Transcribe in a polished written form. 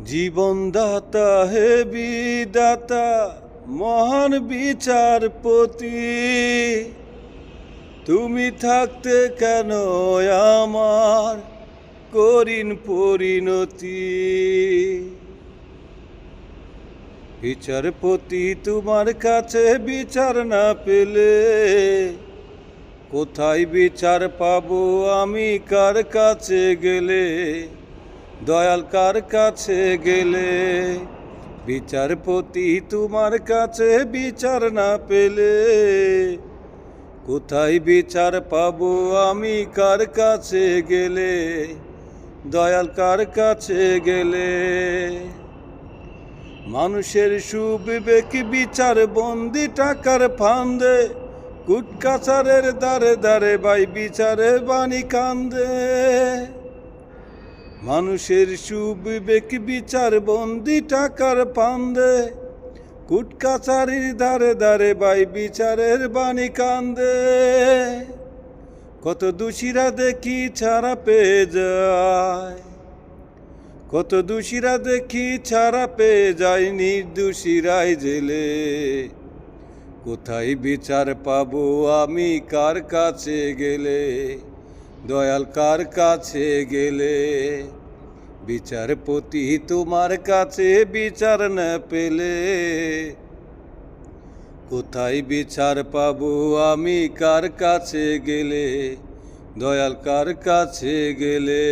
জীবনদাতা হে বিদাতা মহান বিচারপতি, তুমি থাকতে কেন আমার করিন পরিণতি। বিচারপতি তোমার কাছে বিচার না পেলে কোথায় বিচার পাবো আমি, কার কাছে গেলে দয়াল, কার কাছে গেলে। বিচারপতি তোমার কাছে বিচার না পেলে কোথায় বিচার পাবো আমি, কার কাছে গেলে দয়াল, কার কাছে গেলে। মানুষের সুবিবেক বিচার বন্দি টাকার ফান্দে, কুটকাচারের দ্বারে দ্বারে ভাই বিচারে বাণী কান্দে। মানুষের সুবিবেক বিচার বন্দি টাকার ফান্দে, কুটকাচারির দ্বারে দ্বারে ভাই বিচারের বাণী কান্দে। কত দোষীরা দেখি ছাড়া পেয়ে যায়, কত দোষীরা দেখি ছাড়া পেয়ে যায়, নির্দোষীরাই জেলে। কোথায় বিচার পাবো আমি, কার কাছে গেলে দয়াল, কার কাছে গেলে। বিচারপতি তোমার কাছে বিচার না পেলে কোথায় বিচার পাবো আমি, কার কাছে গেলে দয়াল, কার কাছে গেলে।